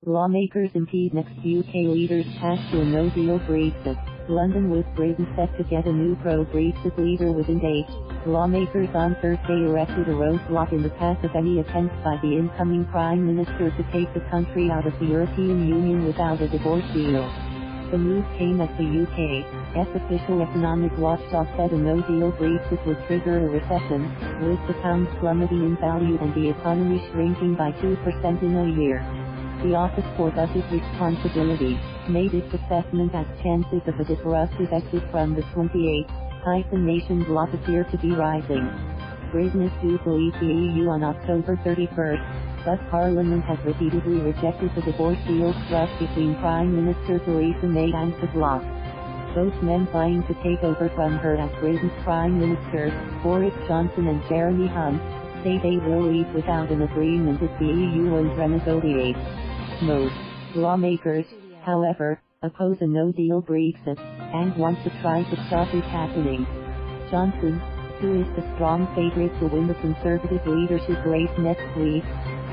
Lawmakers impede next UK leaders' path to a no-deal Brexit. London with Britain set to get a new pro-Brexit leader within days. Lawmakers on Thursday erected a roadblock in the path of any attempt by the incoming Prime Minister to take the country out of the European Union without a divorce deal. The move came as the UK's official economic watchdog said a no-deal Brexit would trigger a recession, with the pound plummeting in value and the economy shrinking by 2% in a year. The Office for Budget Responsibility made its assessment as chances of a disruptive exit from the 28-nation bloc appear to be rising. Britain is due to leave the EU on October 31st. But Parliament has repeatedly rejected the divorce deal struck between Prime Minister Theresa May and the bloc. Both men vying to take over from her as Britain's Prime Minister, Boris Johnson and Jeremy Hunt, say they will leave without an agreement if the EU won't renegotiate. Most lawmakers, however, oppose a no-deal Brexit, and want to try to stop it happening. Johnson, who is the strong favourite to win the Conservative leadership race next week,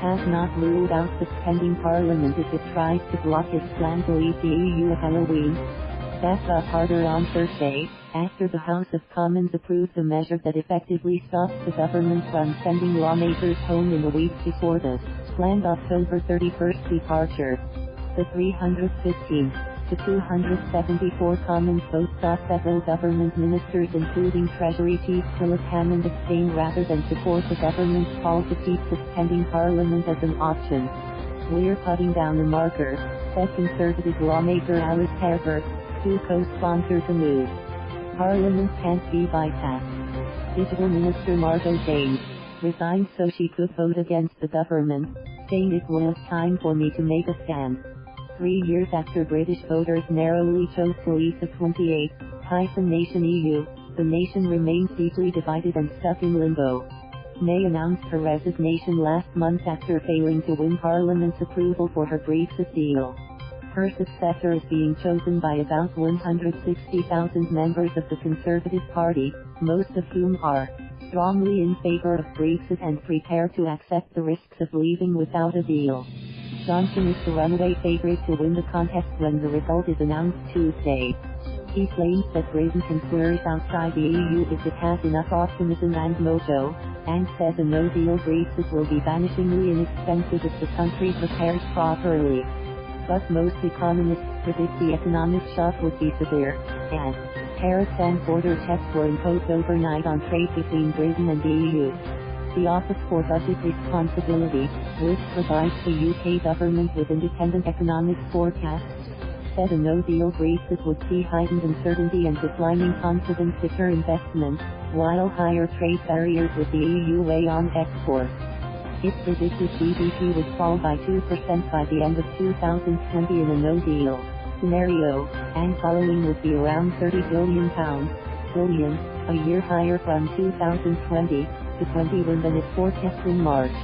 has not ruled out suspending Parliament if it tries to block its plan to leave the EU at Halloween. That got harder on Thursday, after the House of Commons approved a measure that effectively stops the government from sending lawmakers home in the weeks before the planned October 31st departure. The 315 to 274 Commons vote saw several government ministers including Treasury Chief Philip Hammond abstain rather than support the government's call to keep suspending Parliament as an option. "We're putting down a marker," said Conservative lawmaker Alice Harper, who co-sponsored the move. "Parliament can't be bypassed." Digital Minister Margot James resigned so she could vote against the government, saying it was time for me to make a stand. 3 years after British voters narrowly chose to leave the 28-nation EU, the nation remains deeply divided and stuck in limbo. May announced her resignation last month after failing to win Parliament's approval for her Brexit deal. Her successor is being chosen by about 160,000 members of the Conservative Party, most of whom are strongly in favour of Brexit and prepared to accept the risks of leaving without a deal. Johnson is the runaway favourite to win the contest when the result is announced Tuesday. He claims that Britain can flourish outside the EU if it has enough optimism and mojo, and says a no-deal Brexit will be vanishingly inexpensive if the country prepares properly. But most economists predict the economic shock would be severe, as tariffs and border checks were imposed overnight on trade between Britain and the EU. The Office for Budget Responsibility, which provides the UK government with independent economic forecasts, said a no-deal Brexit would see heightened uncertainty and declining confidence deter investment, while higher trade barriers with the EU weigh on exports. It predicted GDP would fall by 2% by the end of 2020 in a no-deal scenario, and following would be around £30 billion, a year higher from 2020 to 21 than its forecast in March.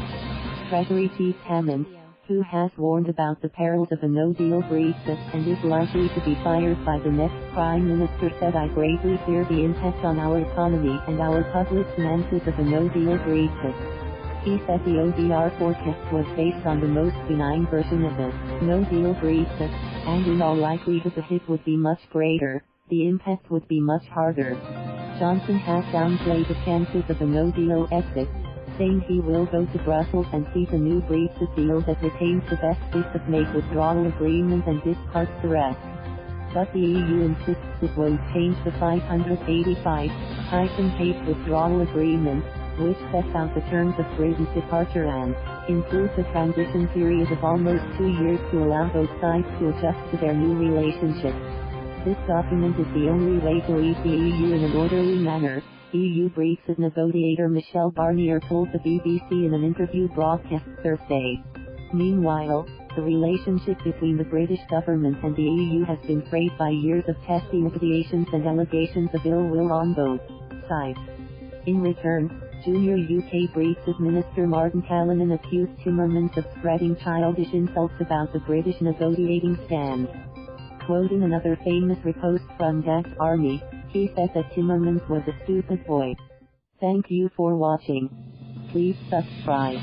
Treasury Chief Hammond, who has warned about the perils of a no-deal Brexit and is likely to be fired by the next Prime Minister, said, "I greatly fear the impact on our economy and our public finances of a no-deal Brexit." He said the ODR forecast was based on the most benign version of a no-deal Brexit, and in all likelihood the hit would be much greater, the impact would be much harder. Johnson has downplayed the chances of a no-deal exit, saying he will go to Brussels and seek a new Brexit deal that retains the best bits of May's withdrawal agreement and discards the rest. But the EU insists it won't change the 585-page withdrawal agreement, which sets out the terms of Britain's departure and includes a transition period of almost 2 years to allow both sides to adjust to their new relationship. This document is the only way to leave the EU in an orderly manner, EU Brexit negotiator Michel Barnier told the BBC in an interview broadcast Thursday. Meanwhile, the relationship between the British government and the EU has been frayed by years of testy negotiations and allegations of ill will on both sides. In return, junior UK Brexit Minister Martin Callanan accused Timmermans of spreading childish insults about the British negotiating stand. Quoting another famous riposte from Dad's Army, he said that Timmermans was a stupid boy. Thank you for watching. Please subscribe.